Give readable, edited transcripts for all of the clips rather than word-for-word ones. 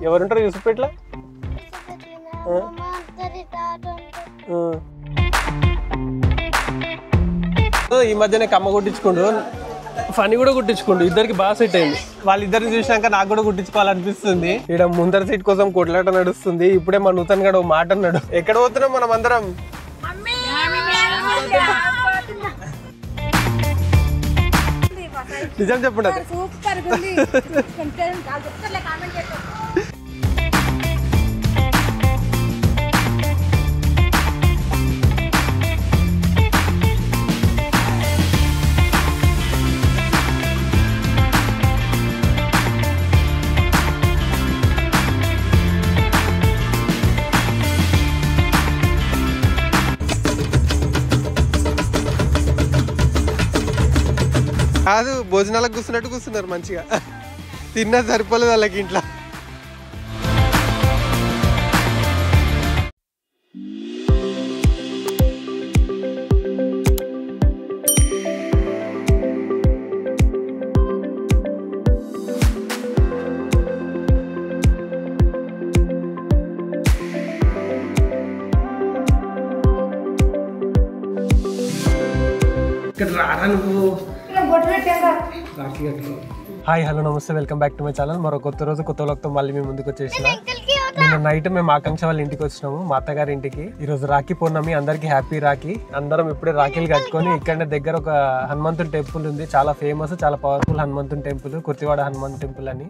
ఎవరుంటారు యూసుఫ్పేటలో? ఈ మధ్యనే కమ్మ కుట్టించుకోండు, ఫనీ కూడా కుట్టించుకోండు, ఇద్దరికి బాగా సెట్ అయింది. వాళ్ళిద్దరిని చూసినాక నాకు కూడా కుట్టించుకోవాలనిపిస్తుంది. ఇక్కడ ముందర సీట్ కోసం కొట్లాట నడుస్తుంది. ఇప్పుడే మా నూతన్ గడు మాట అన్నాడు, ఎక్కడ పోతున్నాం మనం అందరం? నిజం చెప్పండి. కాదు, భోజనాలకు కూర్చున్నట్టు కూర్చున్నారు మంచిగా. తిన్నా సరిపోలేదు వాళ్ళకి ఇంట్లో. ఇక్కడ రారా నువ్వు? హాయ్ హలో నమస్తే, welcome back to my channel. మరో కొత్త రోజు కొత్త వ్లాగ్తో మళ్ళీ మేము ముందుకు వచ్చేసిన. నిన్న నైట్ మేము ఆకాంక్ష వాళ్ళ ఇంటికి వచ్చినాము, మా అత్తగారి ఇంటికి. ఈ రోజు రాఖీ పౌర్ణమి, అందరికి హ్యాపీ రాఖీ. అందరం ఇప్పుడే రాఖీలు కట్టుకొని ఇక్కడ దగ్గర ఒక హనుమంతుని టెంపుల్ ఉంది, చాలా ఫేమస్, చాలా పవర్ఫుల్ హనుమంతుని టెంపుల్, కుర్తివాడ హనుమంతు టెంపుల్ అని.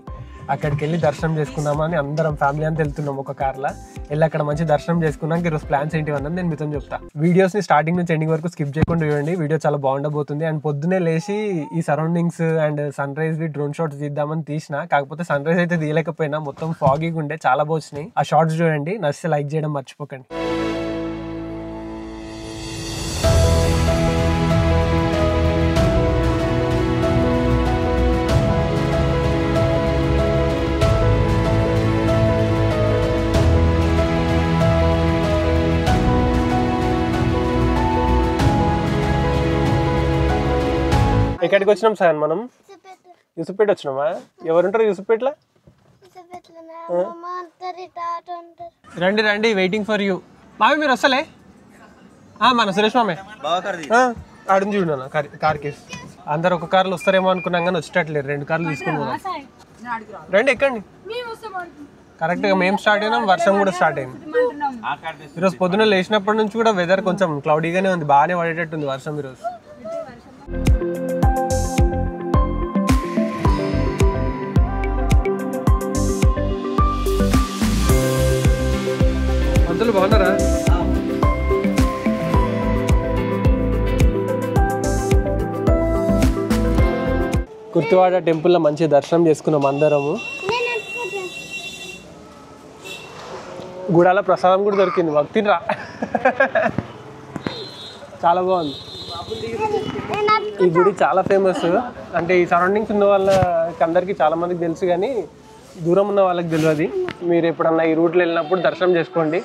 అక్కడికి వెళ్ళి దర్శనం చేసుకుందామని అందరం ఫ్యామిలీ అంతా వెళ్తున్నాం ఒక కార్లో. వెళ్ళి అక్కడ మంచి దర్శనం చేసుకున్నాక ఈరోజు ప్లాన్స్ ఏంటి అన్నది నేను మీతో చెప్తా. వీడియోస్ ని స్టార్టింగ్ నుంచి ఎండింగ్ వరకు స్కిప్ చేయకుండా చూడండి, వీడియో చాలా బాగుండబోతుంది. అండ్ పొద్దునే లేచి ఈ surroundings and sunrise we drone shots తీద్దామని తీసిన, కాకపోతే సన్ రైజ్ అయితే తీయలేకపోయినా, మొత్తం ఫాగీగా ఉండే, చాలా బాగున్నాయి. ఆ షార్ట్స్ చూడండి, నచ్చితే లైక్ చేయడం మర్చిపోకండి. ఎక్కడికి వచ్చినాం సార్ మనం? యూసుఫ్పేట వచ్చినామా? ఎవరుంటారు యూసుఫ్పేటలో? రండి రండి, వెయిటింగ్ ఫర్ యూ. మావి మీరు వస్తలే? మన సురేష్ మామే ఆడుని చూడన్నా కార్ కేసు. అందరు ఒక కార్లు వస్తారేమో అనుకున్నాం కానీ వచ్చేటట్లేరు, 2 కార్లు తీసుకుని రండి. ఎక్కండి. కరెక్ట్గా మేము స్టార్ట్ అయినాం, వర్షం కూడా స్టార్ట్ అయింది. ఈరోజు పొద్దున లేచినప్పటి నుంచి కూడా వెదర్ కొంచెం క్లౌడీగానే ఉంది, బాగానే పడేటట్టుంది వర్షం ఈరోజు. అందరూ బాగున్నారా? కుర్తివాడ టెంపుల్లో మంచి దర్శనం చేసుకున్నాం అందరము. గుడాల ప్రసాదం కూడా దొరికింది మాకు, తినరా? చాలా బాగుంది. ఈ గుడి చాలా ఫేమస్, అంటే ఈ సరౌండింగ్స్ ఉన్న వాళ్ళకి అందరికీ చాలా మందికి తెలుసు, కానీ దూరం ఉన్న వాళ్ళకి తెలియదు. మీరు ఎప్పుడన్నా ఈ రూట్లో వెళ్ళినప్పుడు దర్శనం చేసుకోండి.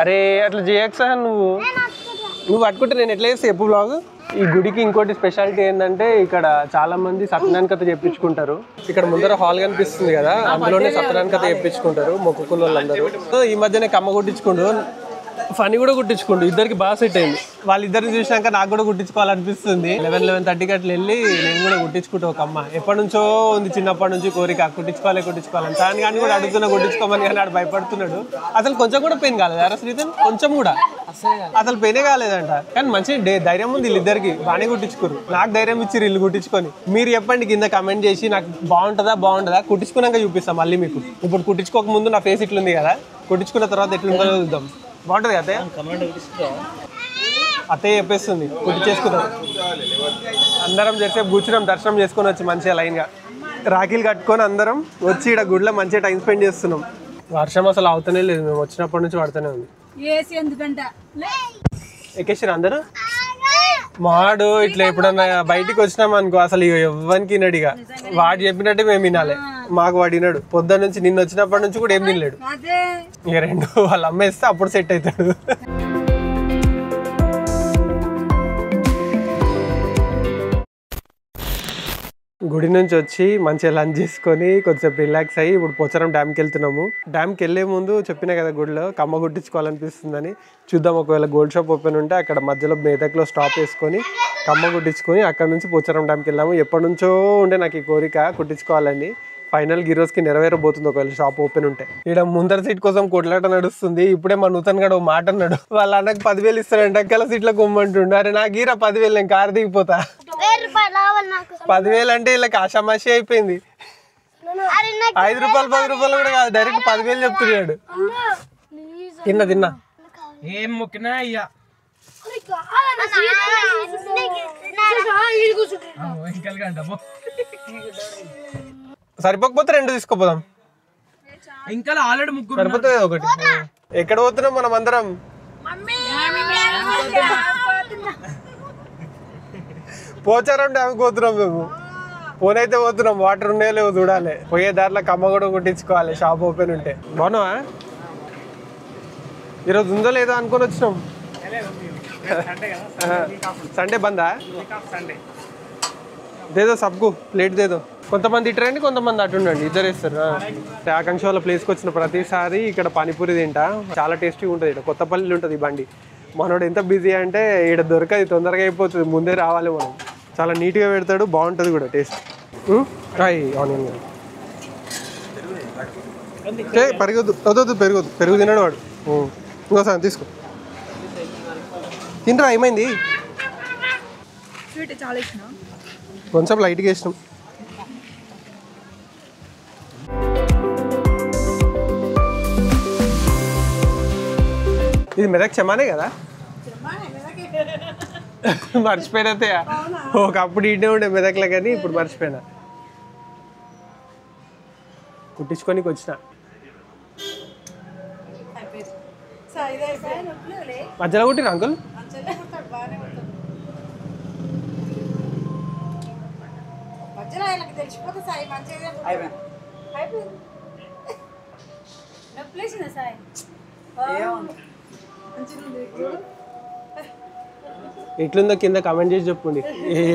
అరే అట్లా చేయక సార్, నువ్వు పట్టుకుంటే నేను ఎట్లా చేస్తే చెప్పు బ్లాగ్. ఈ గుడికి ఇంకోటి స్పెషాలిటీ ఏంటంటే, ఇక్కడ చాలా మంది సత్యనారాయణ కథ చెప్పించుకుంటారు. ఇక్కడ ముందర హాల్ కనిపిస్తుంది కదా, అందులోనే సత్యనారాయణ కథ చెప్పించుకుంటారు మొక్కుకున్న వాళ్ళందరూ. ఈ మధ్యనే కమ్మ కుట్టించుకోండు, ఫనీ కూడా కుట్టించుకోండు, ఇద్దరికి బాగా సెట్ అయింది. వాళ్ళిద్దరిని చూసినాక నాకు కూడా కుట్టించుకోవాలనిపిస్తుంది. 11:30కి అట్లా వెళ్ళి నేను కూడా కుట్టించుకుంటా ఒక అమ్మ. ఎప్పటి నుంచో ఉంది, చిన్నప్పటి నుంచి కోరిక కుట్టించుకోవాలని. దాని కానీ కూడా అడుగుతున్నా కుట్టించుకోమని, కానీ ఆడు భయపడుతున్నాడు. అసలు కొంచెం కూడా పెయిన్ కాలేదు అరే శ్రీధన్, కొంచెం కూడా అసలు పెయినే కాలేదంట. కానీ మంచి ధైర్యం ఉంది వీళ్ళిద్దరికి, బాగానే కుట్టించుకోరు. నాకు ధైర్యం ఇచ్చి ఇల్లు కుట్టించుకొని. మీరు చెప్పండి కింద కమెంట్ చేసి, నాకు బాగుంటుందా కుట్టించుకున్నాక చూపిస్తాం మళ్ళీ మీకు. ఇప్పుడు కుట్టించుకోక ముందు నా ఫేస్ ఇట్లుంది కదా, కుట్టించుకున్న తర్వాత ఎట్లుందో చూద్దాం. బాగుంటుంది అత్తయ్య? అత్తయ్య చెప్పేస్తుంది, కుట్టి చేసుకుందాం. అందరం చేసే కూర్చున్నాం, దర్శనం చేసుకొని వచ్చి మంచిగా లైన్గా రాఖీలు కట్టుకొని అందరం వచ్చి ఇక్కడ గుడిలో మంచిగా టైం స్పెండ్ చేస్తున్నాం. వర్షం అసలు అవుతూనే లేదు, మేము వచ్చినప్పటి నుంచి పడుతూనే ఉంది. ఎక్కేసారు అందరూ. మాడు ఇట్లా ఎప్పుడన్నా బయటికి వచ్చినాం అనుకో, అసలు ఎవ్వరికి వినడిగా. వాడు చెప్పినట్టే మేము వినాలి, మాకు వాడు వినడు. పొద్దున్న నుంచి నిన్న వచ్చినప్పటి నుంచి కూడా ఏం తినలేడు. ఇక 2 వాళ్ళు అమ్మేస్తే అప్పుడు సెట్ అవుతాడు. గుడి నుంచి వచ్చి మంచిగా లంచ్ చేసుకొని కొంచెం రిలాక్స్ అయ్యి ఇప్పుడు పోచారం డ్యామ్కి వెళ్తున్నాము. డ్యామ్కి వెళ్ళే ముందు చెప్పినా కదా గుడిలో కమ్మ గుట్టించుకోవాలనిపిస్తుందని. చూద్దాం, ఒకవేళ గోల్డ్ షాప్ ఓపెన్ ఉంటే అక్కడ మధ్యలో మెదక్లో స్టాప్ వేసుకొని కమ్మ కుట్టించుకొని అక్కడ నుంచి పోచారం డ్యామ్కి వెళ్ళాము. ఎప్పటి నుంచో ఉండే నాకు ఈ కోరిక కుట్టించుకోవాలని. ఫైనల్గా ఈ రోజుకి నెరవేరబోతుంది ఒకవేళ షాప్ ఓపెన్ ఉంటే. ఇక్కడ ముందర సీట్ కోసం కొట్లాట నడుస్తుంది. ఇప్పుడే మా నూతన్ గడు మాట అన్నాడు, వాళ్ళ అన్నకు 10,000 ఇస్తాడంట అక్కల సీట్లో కొమ్మంటుండు. అరే నాకు ఈరా 10,000, నేను కారు దిగిపోతా. 10,000 అంటే ఇలా ఆషామాషి అయిపోయింది. 5 రూపాయలు 10 రూపాయలు కూడా కాదు, డైరెక్ట్ 10,000 చెప్తున్నాడు. తిన్నా ఏం మొక్కినా అయ్యా సరిపోకపోతే 2 తీసుకోపోదాం. ఇంకా ఆల్రెడీ ముగ్గురు సరిపోతుంది ఒకటి. ఎక్కడ పోతున్నాం మనం అందరం? పోచారం డ్యామ్కి పోతున్నాం మేము. పోనైతే పోతున్నాం, వాటర్ ఉన్నాయో లేవో చూడాలి. పోయే దారిలో కమ్మ కూడా కుట్టించుకోవాలి షాప్ ఓపెన్ ఉంటే. బాగున్నావా? ఈరోజు ఉందో లేదో అనుకొని వచ్చినాం. సండే బందా? దేదో సబ్కు ప్లేట్ దేదో. కొంతమంది ఇటు రండి, కొంతమంది అటు ఉండండి, ఇద్దరు వేస్తారు. ఆకాంక్ష వాళ్ళ ప్లేస్కి వచ్చిన ప్రతిసారి ఇక్కడ పానీపూరి తింటా. చాలా టేస్టీగా ఉంటుంది. ఇక్కడ కొత్తపల్లిలో ఉంటుంది ఈ బండి. మనోడు ఎంత బిజీ అంటే ఇక్కడ దొరకది, తొందరగా అయిపోతుంది, ముందే రావాలి మనం. చాలా నీట్గా పెడతాడు, బాగుంటుంది కూడా టేస్ట్. ఆనియన్ పెరగొద్దు పెరుగు తిన్నాడు వాడు. ఇంకోసారి తీసుకో, తినరా. ఏమైంది? కొంచెం లైట్గా వేసినాం. ఇది మెదక్ చెమానే కదా? మర్చిపోయినా. ఒకప్పుడు ఇడే ఉండే మెదక్లో కానీ ఇప్పుడు మర్చిపోయినా. కుట్టించుకొని వచ్చిన. మధ్యలో కుట్టిరా అంకుల్? ఎట్లుందో కింద కామెంట్ చేసి చెప్పండి.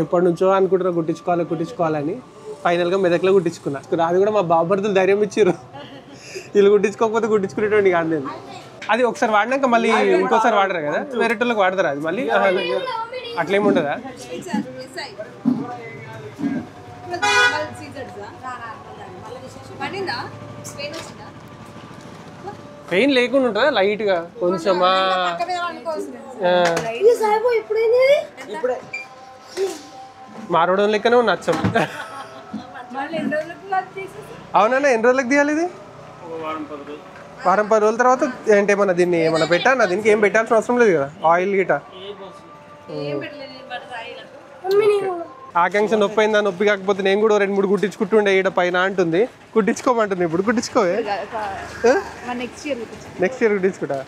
ఎప్పటి నుంచో అనుకుంటున్నా కుట్టించుకోవాలని. ఫైనల్గా మెదక్లో కుట్టించుకున్నా. అది కూడా మా బాబర్దులు ధైర్యం ఇచ్చారు. వీళ్ళు కుట్టించుకోకపోతే కుట్టించుకునేటువంటి కాదు నేను. అది ఒకసారి వాడినాక మళ్ళీ ఇంకోసారి వాడరా కదా, వేరే వాళ్ళకి వాడతారా అది మళ్ళీ? అట్లేముండదా? పెయిన్ లేకుండా ఉంటుందా? లైట్గా కొంచెమా? మారవడం లెక్కనే నచ్చం. అవునా? ఎన్ని రోజులకు తీయాలి ఇది? వారం 10 రోజుల తర్వాత అంటే ఏమన్నా దీన్ని ఏమన్నా పెట్టానా? దీనికి ఏం పెట్టాల్సిన అవసరం లేదు కదా, ఆయిల్ గిట. ఆకాంక్ష నొప్పి అయిందా? నొప్పి కాకపోతే నేను కూడా 2-3 కుట్టించుకుంటుండే ఈడ పైన అంటుంది. కుట్టించుకోమంటుంది ఇప్పుడు. కుట్టించుకోవే, నెక్స్ట్ ఇయర్ కుట్టించుకుంటా.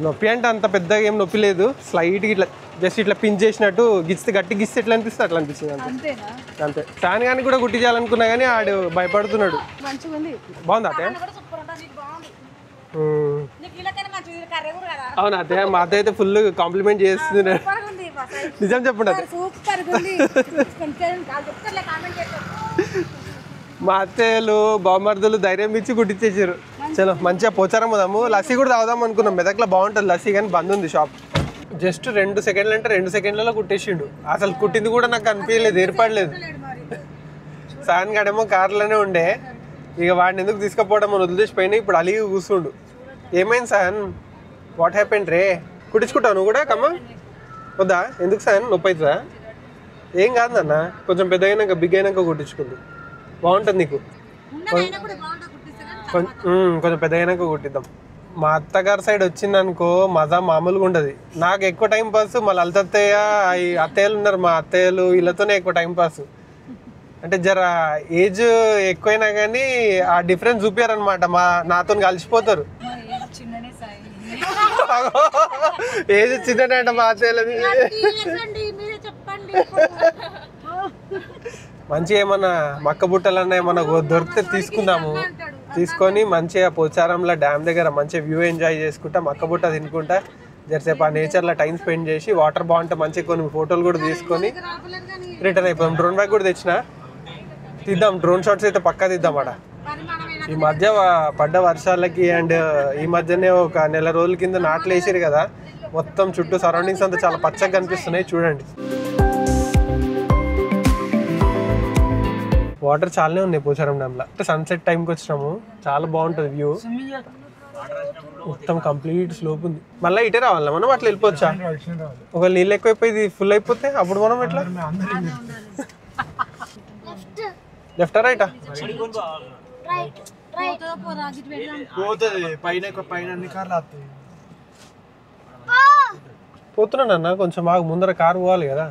నొప్పి అంటే అంత పెద్దగా ఏం నొప్పి లేదు, స్లైట్గా ఇట్లా జస్ట్ ఇట్లా పిన్ చేసినట్టు గిస్తే, గట్టి గిస్తే ఎట్లా అనిపిస్తుంది అట్లా అనిపిస్తుంది అంతే. ఫ్యాన్ కానీ కూడా కుట్టి చేయాలనుకున్నా కానీ ఆడు భయపడుతున్నాడు. బాగుందా అత్తయ్య? అవునా అత్తయ్య? మా అత్తయ్య అయితే ఫుల్ కాంప్లిమెంట్ చేస్తుంది. నిజం చెప్పండి. మా అత్తయ్యలు బామర్దులు ధైర్యం ఇచ్చి కుట్టించేసారు. చలో మంచిగా పోచారం పోదాము. లస్సీ కూడా తాగుదాం అనుకున్నాం. మెదక్లో బాగుంటుంది లస్సీ, కానీ బంద్ ఉంది షాప్. జస్ట్ 2 సెకండ్లు అంటే 2 సెకండ్లలో కుట్టేసిండు. అసలు కుట్టింది కూడా నాకు అనిపించలేదు, ఏర్పడలేదు. సాన్ గడేమో కార్లోనే ఉండే, ఇక వాడిని ఎందుకు తీసుకుపోవడం అని వదిలేసిపోయినా. ఇప్పుడు అలిగి కూర్చుండు. ఏమైంది సాన్? వాట్ హ్యాపెండ్ రే? కుట్టించుకుంటావు నువ్వు కూడా? కమ్మ వద్దా? ఎందుకు సాన్? నొప్పి అవుతుందా? ఏం కాదు అన్న, కొంచెం పెద్ద అయినాక బిగ్ అయినాక కుట్టించుకుంది, బాగుంటుంది నీకు. కొంచెం పెద్ద అయినాక కుట్టిద్దాం. మా అత్తగారి సైడ్ వచ్చింది అనుకో మజా మామూలుగా ఉండదు. నాకు ఎక్కువ టైం పాస్ మళ్ళీ అత్తయ్య అత్తయ్యలు ఉన్నారు, మా అత్తయ్యలు వీళ్ళతోనే ఎక్కువ టైం పాస్. అంటే జర ఏజ్ ఎక్కువైనా కానీ ఆ డిఫరెన్స్ చూపారనమాట. నాతో కలిసిపోతారు. ఏజ్ చిన్ననే అంట మా అత్తయ్యలది. మంచిగా ఏమన్నా మక్క బుట్టలన్నా ఏమన్నా దొరికితే తీసుకుందాము. తీసుకొని మంచిగా పోచారంలో డ్యామ్ దగ్గర మంచిగా వ్యూ ఎంజాయ్ చేసుకుంటా, మక్క బుట్ట తినుకుంటా, జరసేపు ఆ నేచర్లో టైం స్పెండ్ చేసి, వాటర్ బాగుంటే మంచిగా కొన్ని ఫోటోలు కూడా తీసుకొని రిటర్న్ అయిపోదాం. డ్రోన్ బ్యాగ్ కూడా తెచ్చిన, తీద్దాం, డ్రోన్ షాట్స్ అయితే పక్కా తీద్దాం ఆడ. ఈ మధ్య పడ్డ వర్షాలకి అండ్ ఈ మధ్యనే ఒక నెల రోజుల కింద నాట్లు వేసారు కదా, మొత్తం చుట్టూ సరౌండింగ్స్ అంతా చాలా పచ్చగా కనిపిస్తున్నాయి చూడండి. వాటర్ చాలానే ఉన్నాయి పోచారం డ్యామ్లో. సన్సెట్ టైంకి వచ్చినాము, చాలా బాగుంటుంది వ్యూ, మొత్తం కంప్లీట్ స్లోప్ ఉంది. మళ్ళీ ఇటే రావాలా మనం, అట్లా వెళ్ళిపోవచ్చా? ఒకవేళ నీళ్ళు ఎక్కువైపోయి ఇది ఫుల్ అయిపోతే అప్పుడు మనం ఎట్లా? లెఫ్టా రైటా? పోతున్నానన్నా కొంచెం మాకు ముందర కారు పోవాలి కదా,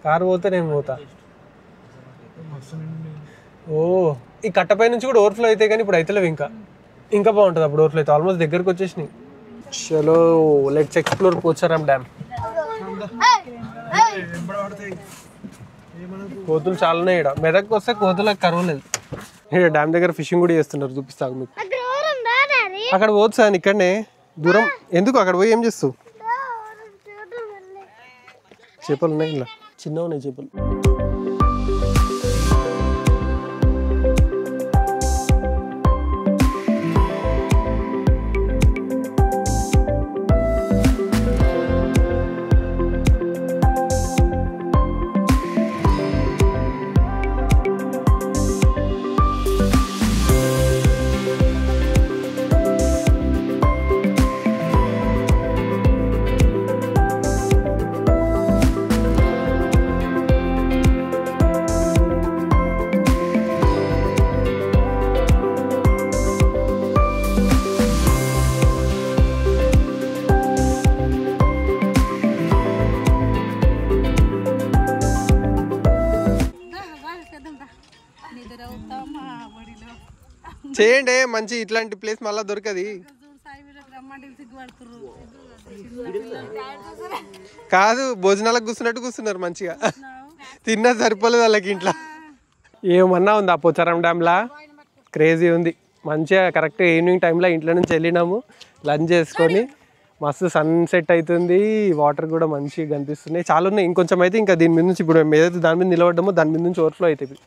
కారు పోతే నేను పోతా. ఓ ఈ కట్టపై నుంచి కూడా ఓవర్ఫ్లో అయితే కానీ ఇప్పుడు అయితలేవు, ఇంకా బాగుంటుంది అప్పుడు ఓవర్ఫ్లో అయితే. ఆల్మోస్ట్ దగ్గరకు వచ్చేసినాయి. చలో లెట్స్ ఎక్స్ప్లోర్ పోచారం డ్యామ్. కోతులు చాలా ఉన్నాయి ఇక్కడ. మెదక్కి వస్తే కోతులకు కరువలేదు. ఇక్కడ డ్యామ్ దగ్గర ఫిషింగ్ కూడా చేస్తున్నారు, చూపిస్తాను మీకు. అక్కడ పోవచ్చు సార్, ఇక్కడనే దూరం ఎందుకు, అక్కడ పోయి ఏం చేస్తావు? చేపలు ఉన్నాయి ఇలా, చిన్న ఉన్నాయి చేపలు. చేయండి మంచి, ఇట్లాంటి ప్లేస్ మళ్ళా దొరకది కాదు. భోజనాలకు కూర్చున్నట్టు కూర్చున్నారు మంచిగా, తిన్నా సరిపోలేదు వాళ్ళకి ఇంట్లో. ఏమన్నా ఉంది ఆ పోచారం డ్యామ్లా, క్రేజీ ఉంది. మంచిగా కరెక్ట్ ఈవినింగ్ టైంలో ఇంట్లో నుంచి వెళ్ళినాము, లంచ్ చేసుకొని మస్తు సన్సెట్ అవుతుంది, వాటర్ కూడా మంచిగా కనిపిస్తున్నాయి. చాలా ఉన్నాయి, ఇంకొంచెం అయితే ఇంకా దీని మీద నుంచి ఇప్పుడు ఏదైతే దాని మీద నిలబడ్డామో దాని మీద నుంచి ఓవర్ఫ్లో అవుతుంది.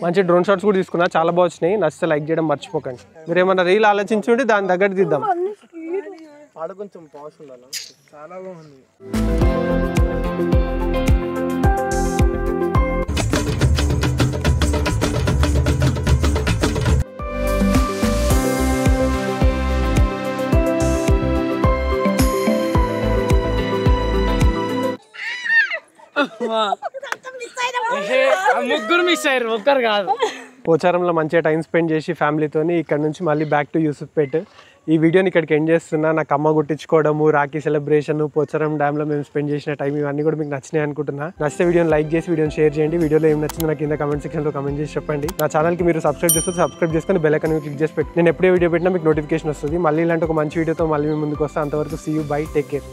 మంచి డ్రోన్ షాట్స్ కూడా తీసుకున్నా, చాలా బాగా వచ్చినాయి. నచ్చితే లైక్ చేయడం మర్చిపోకండి. మీరు ఏమన్నా రీల్ ఆలోచించుంటే దాని దగ్గర తీద్దాం. ఆడ కొంచెం పాస్ ఉండాలి, చాలా బాగుంది. ముగ్గురు మిస్ అయ్యారు, ఒక్కరు కాదు. పోచారంలో మంచిగా టైం స్పెండ్ చేసి ఫ్యామిలీతోని ఇక్కడ నుంచి మళ్ళీ బ్యాక్ టు యూసుఫ్పేట్. ఈ వీడియోని ఇక్కడికి ఎండ్ చేస్తున్నా. నాకు అమ్మ గుట్టించుకోవడము, రాఖీ సెలబ్రేషన్, పోచారం డ్యామ్లో మేము స్పెండ్ చేసిన టైం ఇవన్నీ కూడా మీకు నచ్చినాయి అనుకుంటున్నా. నచ్చితే వీడియోని లైక్ చేసి వీడియోని షేర్ చేయండి. వీడియోలో ఏం నచ్చింది నాకు కింద కమెంట్ సెక్షన్లో కమెంట్ చేసి చెప్పండి. నా ఛానల్కి మీరు సబ్స్క్రైబ్ చేస్తే సబ్స్క్రైబ్ చేసుకొని బెల్ ఐకాన్ క్లిక్ చేసి పెట్టి నేను ఎప్పుడే వీడియో పెట్టినా మీకు నోటిఫికేషన్ వస్తుంది. మళ్ళీ ఇలాంటి ఒక మంచి వీడియోతో మళ్ళీ మేము ముందుకు వస్తాను. అంతవరకు see you, bye, take care.